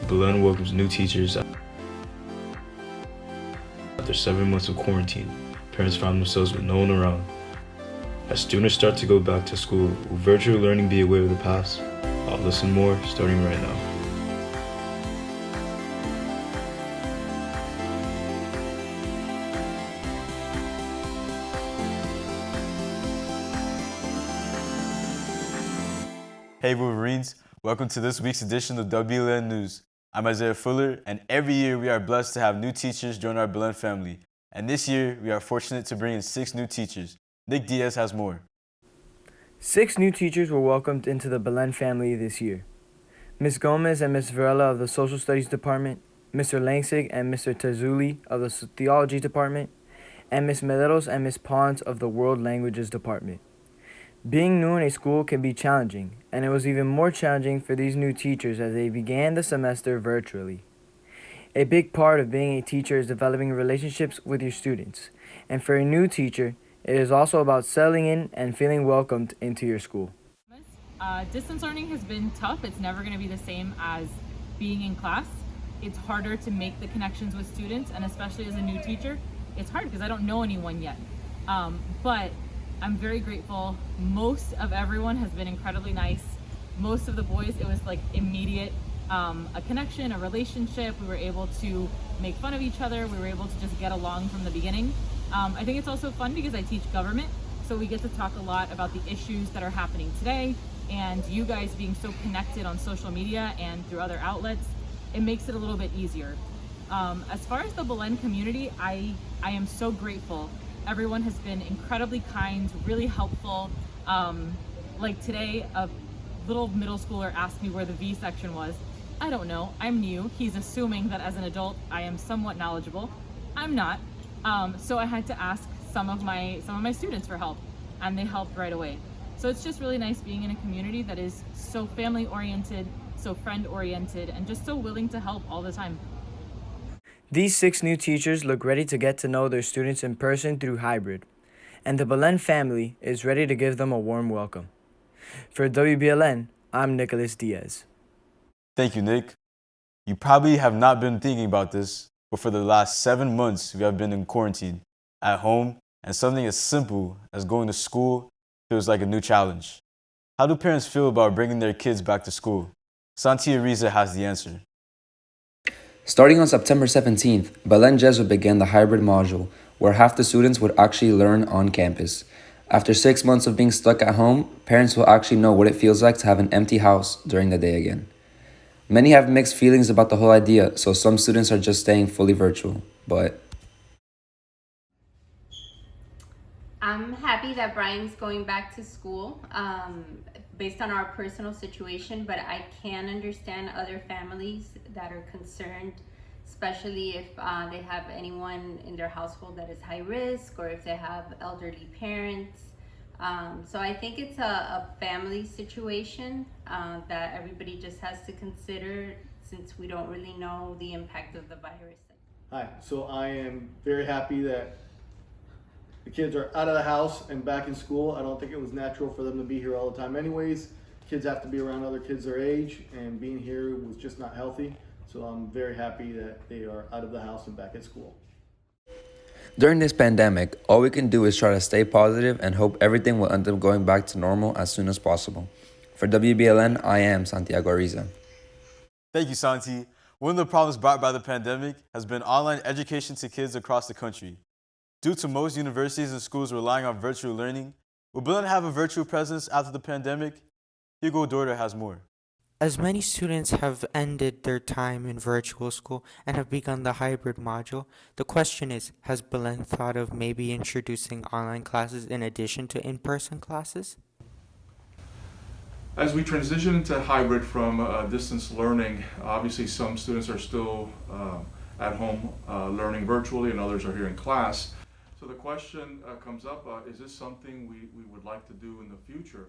Belen welcomes new teachers after 7 months of quarantine. Parents found themselves with no one around. As students start to go back to school, will virtual learning be a way of the past? I'll listen more starting right now. Hey Wolverines, welcome to this week's edition of WBLN News. I'm Isaiah Fuller, and every year we are blessed to have new teachers join our Belen family. And this year, we are fortunate to bring in 6 new teachers. Nick Diaz has more. 6 new teachers were welcomed into the Belen family this year. Ms. Gomez and Ms. Varela of the Social Studies Department, Mr. Langsig and Mr. Terzuli of the Theology Department, and Ms. Mederos and Ms. Pons of the World Languages Department. Being new in a school can be challenging, and it was even more challenging for these new teachers as they began the semester virtually. A big part of being a teacher is developing relationships with your students, and for a new teacher, it is also about settling in and feeling welcomed into your school. Distance learning has been tough. It's never going to be the same as being in class. It's harder to make the connections with students, and especially as a new teacher, it's hard because I don't know anyone yet. But I'm very grateful. Most of everyone has been incredibly nice. Most of the boys, it was like immediate, a connection, a relationship. We were able to make fun of each other. We were able to just get along from the beginning. I think it's also fun because I teach government, so we get to talk a lot about the issues that are happening today, and you guys being so connected on social media and through other outlets, it makes it a little bit easier. As far as the Belen community, I am so grateful. Everyone has been incredibly kind, really helpful. Like today, a little middle schooler asked me where the V section was. I don't know, I'm new. He's assuming that as an adult, I am somewhat knowledgeable. I'm not. So I had to ask some of my students for help, and they helped right away. So it's just really nice being in a community that is so family oriented, so friend oriented, and just so willing to help all the time. These 6 new teachers look ready to get to know their students in person through hybrid, and the Belen family is ready to give them a warm welcome. For WBLN, I'm Nicholas Diaz. Thank you, Nick. You probably have not been thinking about this, but for the last 7 months, we have been in quarantine, at home, and something as simple as going to school feels like a new challenge. How do parents feel about bringing their kids back to school? Santi Ariza has the answer. Starting on September 17th, Belen Jesuit began the hybrid module, where half the students would actually learn on campus. After 6 months of being stuck at home, parents will actually know what it feels like to have an empty house during the day again. Many have mixed feelings about the whole idea, so some students are just staying fully virtual, but I'm happy that Brian's going back to school based on our personal situation, but I can understand other families that are concerned, especially if they have anyone in their household that is high risk, or if they have elderly parents. So I think it's a family situation that everybody just has to consider, since we don't really know the impact of the virus. Hi, so I am very happy that the kids are out of the house and back in school. I don't think it was natural for them to be here all the time anyways. Kids have to be around other kids their age, and being here was just not healthy. So I'm very happy that they are out of the house and back at school. during this pandemic, all we can do is try to stay positive and hope everything will end up going back to normal as soon as possible. For WBLN, I am Santiago Ariza. Thank you, Santi. One of the problems brought by the pandemic has been online education to kids across the country. Due to most universities and schools relying on virtual learning, will Belen have a virtual presence after the pandemic? Hugo Dorder has more. As many students have ended their time in virtual school and have begun the hybrid module, the question is, has Belen thought of maybe introducing online classes in addition to in-person classes? As we transition into hybrid from distance learning, obviously some students are still at home learning virtually, and others are here in class. So the question comes up, is this something we would like to do in the future?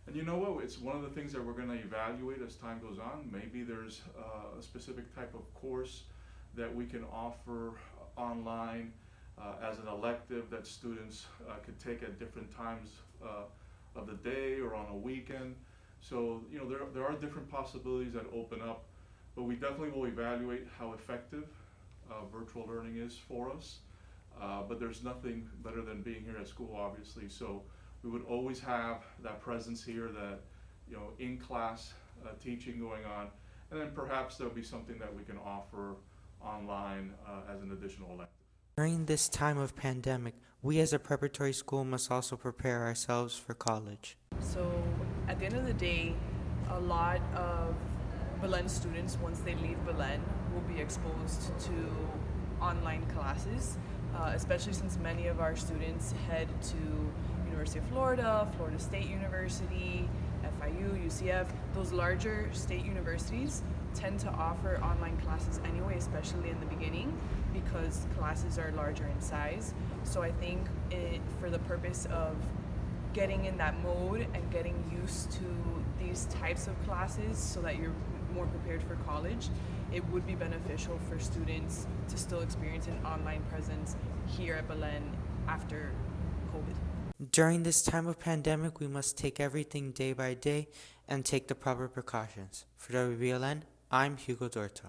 And you know what, it's one of the things that we're going to evaluate as time goes on. Maybe there's a specific type of course that we can offer online as an elective that students could take at different times of the day or on a weekend. So, you know, there are different possibilities that open up, but we definitely will evaluate how effective virtual learning is for us. But there's nothing better than being here at school, obviously. So we would always have that presence here, that in class teaching going on, and then perhaps there'll be something that we can offer online as an additional elective. During this time of pandemic, we as a preparatory school must also prepare ourselves for college. So at the end of the day, a lot of Belen students, once they leave Belen, will be exposed to online classes, especially since many of our students head to University of Florida, Florida State University, FIU, UCF. Those larger state universities tend to offer online classes anyway, especially in the beginning, because classes are larger in size. So I think for the purpose of getting in that mode and getting used to these types of classes so that you're more prepared for college, it would be beneficial for students to still experience an online presence here at Belen after COVID. During this time of pandemic, we must take everything day by day and take the proper precautions. For WBLN, I'm Hugo Dorta.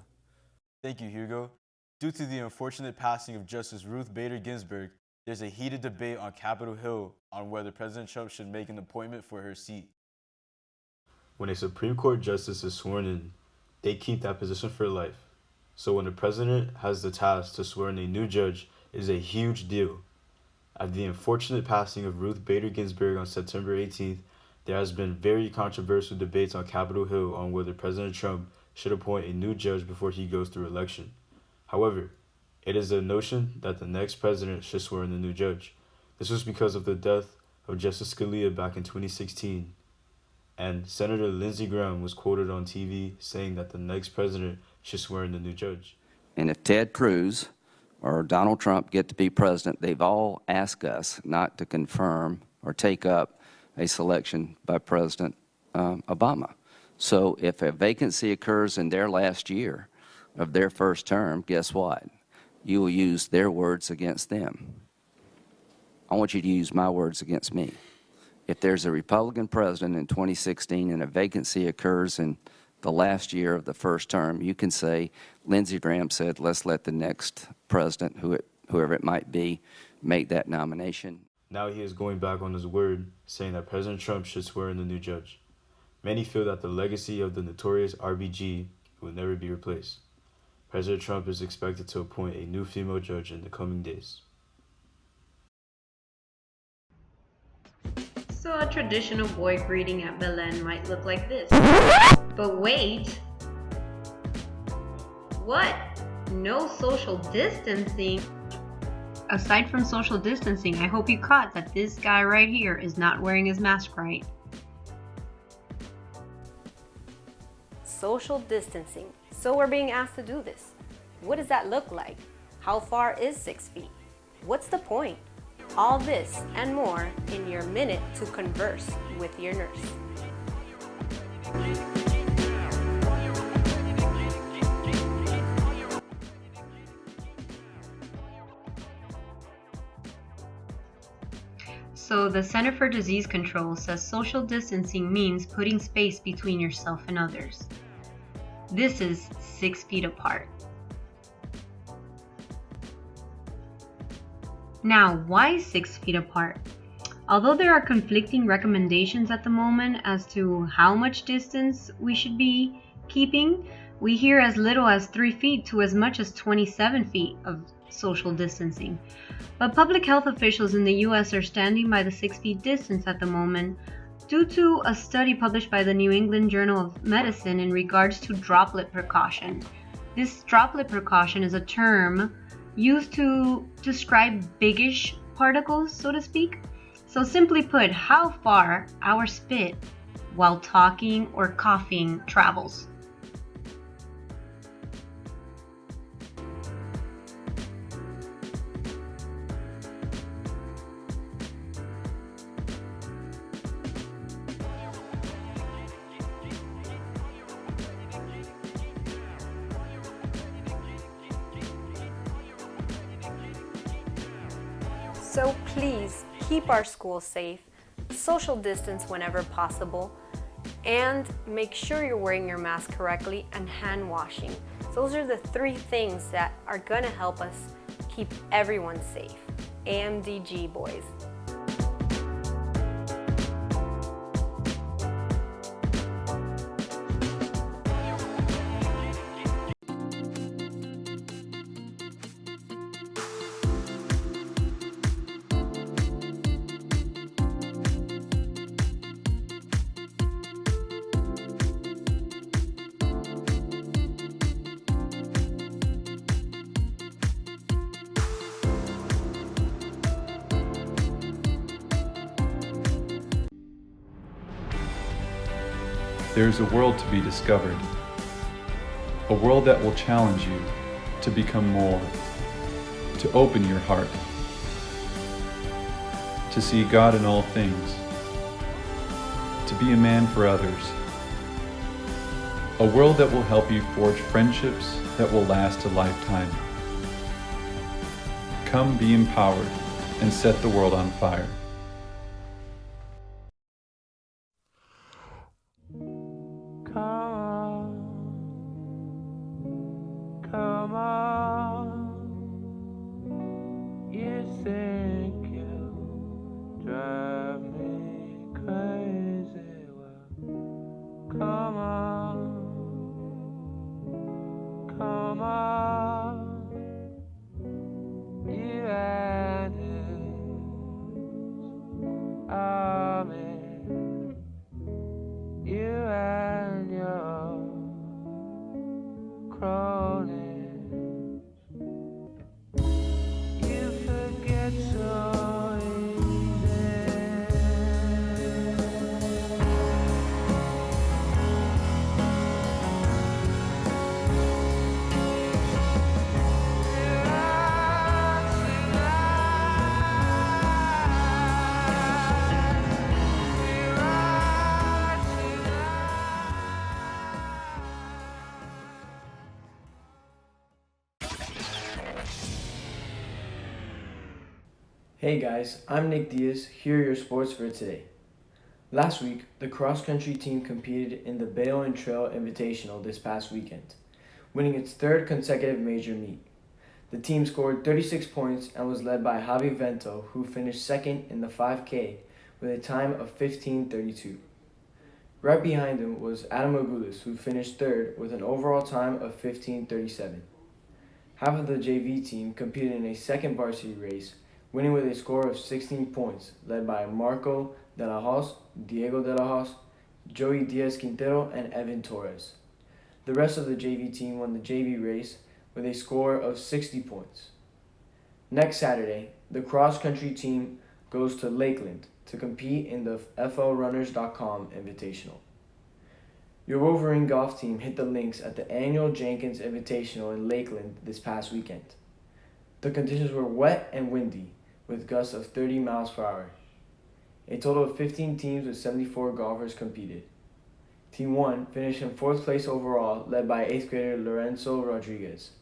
Thank you, Hugo. Due to the unfortunate passing of Justice Ruth Bader Ginsburg, there's a heated debate on Capitol Hill on whether President Trump should make an appointment for her seat. When a Supreme Court justice is sworn in, they keep that position for life. So when the president has the task to swear in a new judge, it is a huge deal. After the unfortunate passing of Ruth Bader Ginsburg on September 18th, there has been very controversial debates on Capitol Hill on whether President Trump should appoint a new judge before he goes through election. However, it is a notion that the next president should swear in the new judge. This was because of the death of Justice Scalia back in 2016, and Senator Lindsey Graham was quoted on TV saying that the next president should swear in the new judge. And if Ted Cruz or Donald Trump get to be president, they've all asked us not to confirm or take up a selection by President Obama. So if a vacancy occurs in their last year of their first term, guess what? You will use their words against them. I want you to use my words against me. If there's a Republican president in 2016 and a vacancy occurs in the last year of the first term, you can say, Lindsey Graham said, let's let the next president, whoever it might be, make that nomination. Now he is going back on his word, saying that President Trump should swear in the new judge. Many feel that the legacy of the notorious RBG will never be replaced. President Trump is expected to appoint a new female judge in the coming days. So a traditional boy greeting at Belen might look like this. But wait! What? No social distancing? Aside from social distancing, I hope you caught that this guy right here is not wearing his mask right. Social distancing. So we're being asked to do this. What does that look like? How far is 6 feet? What's the point? All this and more in your Minute to Converse with your nurse. So the Center for Disease Control says social distancing means putting space between yourself and others. This is 6 feet apart. Now, why 6 feet apart? Although there are conflicting recommendations at the moment as to how much distance we should be keeping, we hear as little as 3 feet to as much as 27 feet of social distancing. But public health officials in the US are standing by the 6 feet distance at the moment due to a study published by the New England Journal of Medicine in regards to droplet precaution. This droplet precaution is a term used to describe biggish particles, so to speak. So simply put, how far our spit while talking or coughing travels. So please keep our schools safe, social distance whenever possible, And make sure you're wearing your mask correctly and hand washing. Those are the 3 things that are gonna help us keep everyone safe. AMDG, boys. There is a world to be discovered, a world that will challenge you to become more, to open your heart, to see God in all things, to be a man for others, a world that will help you forge friendships that will last a lifetime. Come be empowered and set the world on fire. Come on, you think you drive me crazy. Well, come on, you and his army, you and your cronies. You forget so Hey guys, I'm Nick Diaz, here are your sports for today. Last week, the cross-country team competed in the Belen Trail Invitational this past weekend, winning its 3rd consecutive major meet. The team scored 36 points and was led by Javi Vento, who finished 2nd in the 5K with a time of 15:32. Right behind him was Adam Agulis, who finished 3rd with an overall time of 15:37. Half of the JV team competed in a second varsity race, winning with a score of 16 points, led by Marco De La Hoz, Diego De La Hoz, Joey Diaz Quintero, and Evan Torres. The rest of the JV team won the JV race with a score of 60 points. Next Saturday, the cross-country team goes to Lakeland to compete in the FLRunners.com Invitational. Your Wolverine golf team hit the links at the annual Jenkins Invitational in Lakeland this past weekend. The conditions were wet and windy, with gusts of 30 miles per hour. A total of 15 teams with 74 golfers competed. Team 1 finished in 4th place overall, led by 8th grader Lorenzo Rodriguez.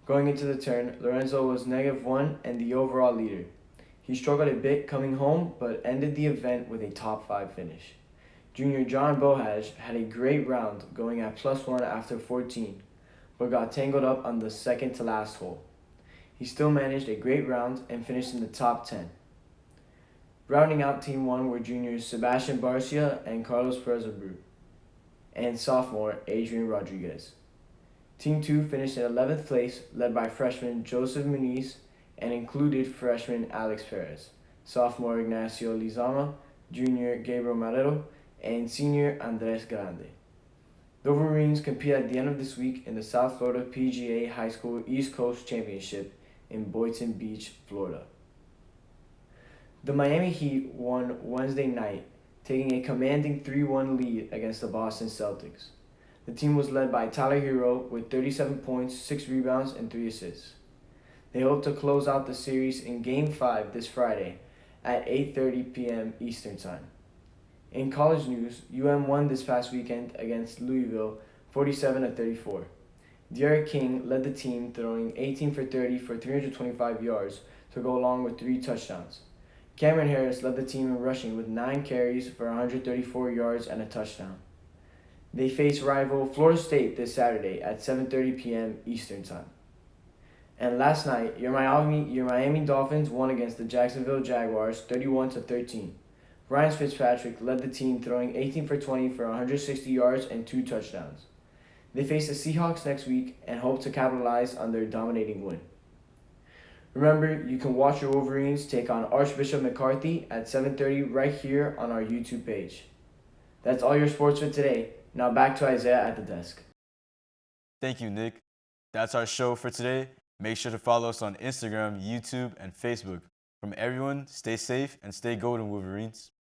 Going into the turn, Lorenzo was -1 and the overall leader. He struggled a bit coming home, but ended the event with a top 5 finish. Junior John Bohaj had a great round, going at +1 after 14, but got tangled up on the second to last hole. He still managed a great round and finished in the top 10. Rounding out Team 1 were juniors Sebastian Barcia and Carlos Perez-Abreu, and sophomore Adrian Rodriguez. Team 2 finished in 11th place, led by freshman Joseph Muniz and included freshman Alex Perez, sophomore Ignacio Lizama, junior Gabriel Marrero, and senior Andres Grande. The Wolverines compete at the end of this week in the South Florida PGA High School East Coast Championship in Boynton Beach, Florida. The Miami Heat won Wednesday night, taking a commanding 3-1 lead against the Boston Celtics. The team was led by Tyler Hero with 37 points, 6 rebounds, and 3 assists. They hope to close out the series in Game 5 this Friday at 8:30 p.m. Eastern Time. In college news, UM won this past weekend against Louisville 47-34. Derek King led the team, throwing 18 for 30 for 325 yards to go along with 3 touchdowns. Cameron Harris led the team in rushing with 9 carries for 134 yards and a touchdown. They face rival Florida State this Saturday at 7:30 p.m. Eastern Time. And last night, your Miami Dolphins won against the Jacksonville Jaguars 31-13. Ryan Fitzpatrick led the team, throwing 18 for 20 for 160 yards and 2 touchdowns. They face the Seahawks next week and hope to capitalize on their dominating win. Remember, you can watch your Wolverines take on Archbishop McCarthy at 7:30 right here on our YouTube page. That's all your sports for today. Now back to Isaiah at the desk. Thank you, Nick. That's our show for today. Make sure to follow us on Instagram, YouTube, and Facebook. From everyone, stay safe and stay golden, Wolverines.